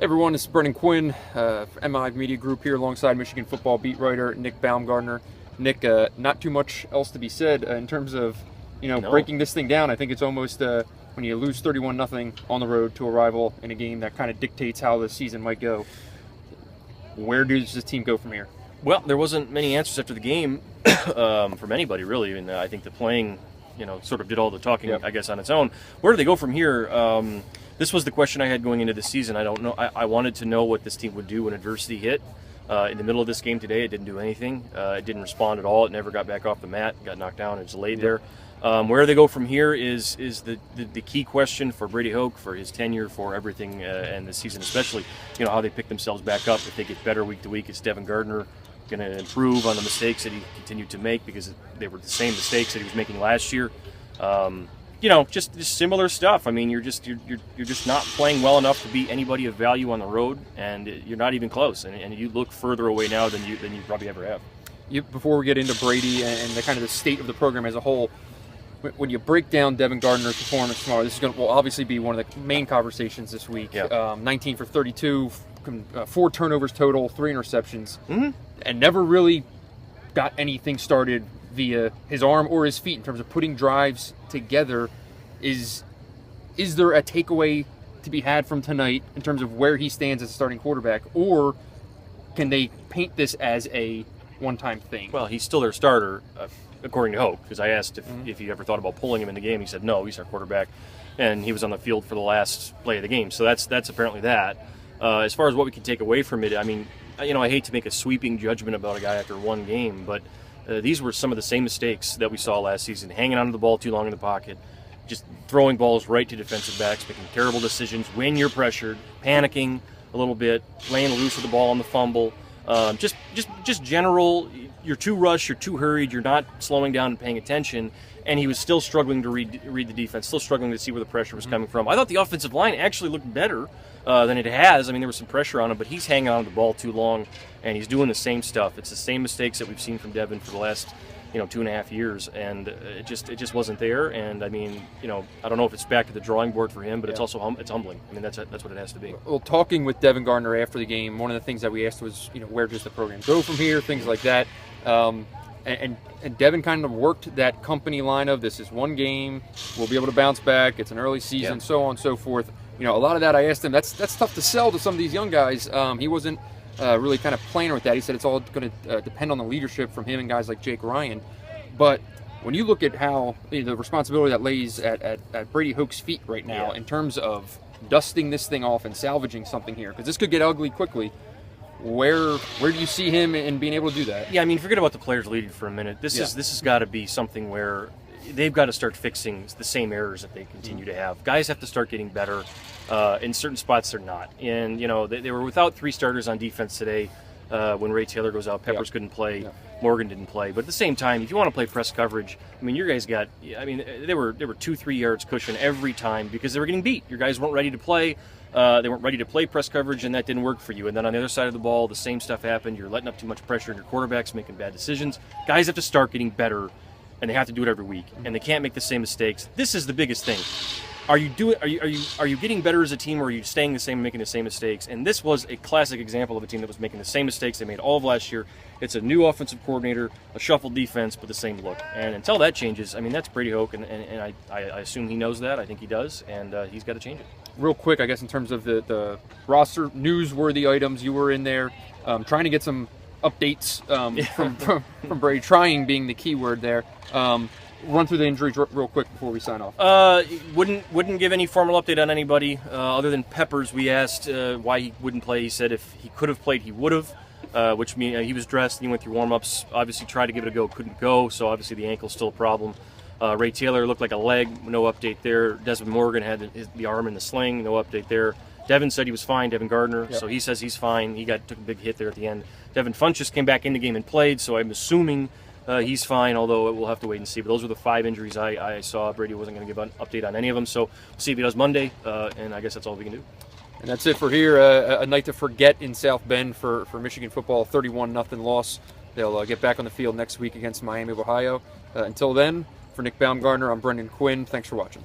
Everyone, this is Brendan Quinn, MI Media Group here alongside Michigan football beat writer Nick Baumgardner. Nick, not too much else to be said in terms of No. breaking this thing down. I think it's almost when you lose 31-0 on the road to a rival in a game that kind of dictates how the season might go. Where does this team go from here? Well, there wasn't many answers after the game from anybody really, and I think the playing, sort of did all the talking, Yep. I guess, on its own. Where do they go from here? This was the question I had going into the season. I don't know. I wanted to know what this team would do when adversity hit. In the middle of this game today, it didn't do anything. It didn't respond at all. It never got back off the mat. Got knocked down. It's laid there. Where they go from here is the key question for Brady Hoke, for his tenure, for everything, and this season especially. How they pick themselves back up. If they get better week to week, is Baumgardner going to improve on the mistakes that he continued to make, because they were the same mistakes that he was making last year. Just similar stuff. I mean, you're just not playing well enough to beat anybody of value on the road, and you're not even close. And you look further away now than you probably ever have. Before we get into Brady and the kind of the state of the program as a whole, when you break down Baumgardner's performance tomorrow, this will obviously be one of the main conversations this week. Yeah. 19 for 32, 4 turnovers total, 3 interceptions, Mm-hmm. and never really got anything started via his arm or his feet in terms of putting drives together. Is there a takeaway to be had from tonight in terms of where he stands as a starting quarterback, or can they paint this as a one-time thing? Well, he's still their starter, according to Hope, because I asked if he ever thought about pulling him in the game. He said no, he's our quarterback, and he was on the field for the last play of the game. So that's apparently that. As far as what we can take away from it, I mean, I hate to make a sweeping judgment about a guy after one game, but these were some of the same mistakes that we saw last season: hanging onto the ball too long in the pocket, just throwing balls right to defensive backs, making terrible decisions when you're pressured, panicking a little bit, laying loose with the ball on the fumble. Just general, you're too rushed, you're too hurried, you're not slowing down and paying attention. And he was still struggling to read the defense, still struggling to see where the pressure was coming from. I thought the offensive line actually looked better than it has. I mean, there was some pressure on him, but he's hanging on to the ball too long, and he's doing the same stuff. It's the same mistakes that we've seen from Devin for the last 2.5 years, and it just wasn't there. And I mean, I don't know if it's back to the drawing board for him, but it's also it's humbling. I mean, that's what it has to be. Well, talking with Baumgardner after the game, one of the things that we asked was, where does the program go from here, things like that. And Devin kind of worked that company line of, this is one game, we'll be able to bounce back, it's an early season, so on and so forth. A lot of that I asked him, that's tough to sell to some of these young guys. He wasn't really kind of playing with that. He said it's all going to depend on the leadership from him and guys like Jake Ryan. But when you look at how the responsibility that lays at Brady Hoke's feet right now, in terms of dusting this thing off and salvaging something here, because this could get ugly quickly, where do you see him in being able to do that? Yeah, I mean, forget about the players leading for a minute. This has got to be something where they've got to start fixing the same errors that they continue to have. Guys have to start getting better. In certain spots, they're not. And they were without 3 starters on defense today. When Ray Taylor goes out, Peppers couldn't play, Morgan didn't play. But at the same time, if you want to play press coverage, I mean, your guys got, they were 2-3 yards cushion every time because they were getting beat. Your guys weren't ready to play. They weren't ready to play press coverage, and that didn't work for you. And then on the other side of the ball, the same stuff happened. You're letting up too much pressure, and your quarterback's making bad decisions. Guys have to start getting better, and they have to do it every week. And they can't make the same mistakes. This is the biggest thing. Are you getting better as a team, or are you staying the same and making the same mistakes? And this was a classic example of a team that was making the same mistakes they made all of last year. It's a new offensive coordinator, a shuffled defense, but the same look. And until that changes, I mean, that's Brady Hoke, and I assume he knows that. I think he does, and he's got to change it. Real quick, I guess, in terms of the roster newsworthy items, you were in there trying to get some updates from Brady, trying being the key word there. Run through the injuries real quick before we sign off. Wouldn't give any formal update on anybody other than Peppers. We asked why he wouldn't play. He said if he could have played, he would have, which means he was dressed and he went through warm-ups. Obviously tried to give it a go, couldn't go, so obviously the ankle's still a problem. Ray Taylor looked like a leg, no update there. Desmond Morgan had the arm in the sling, no update there. Devin said he was fine, Baumgardner, so he says he's fine. He took a big hit there at the end. Devin Funchess came back in the game and played, so I'm assuming he's fine, although we'll have to wait and see. But those were the 5 injuries I saw. Brady wasn't going to give an update on any of them, so we'll see if he does Monday, and I guess that's all we can do. And that's it for here. A night to forget in South Bend for Michigan football, 31-0 loss. They'll get back on the field next week against Miami of Ohio. Until then, for Nick Baumgardner, I'm Brendan Quinn. Thanks for watching.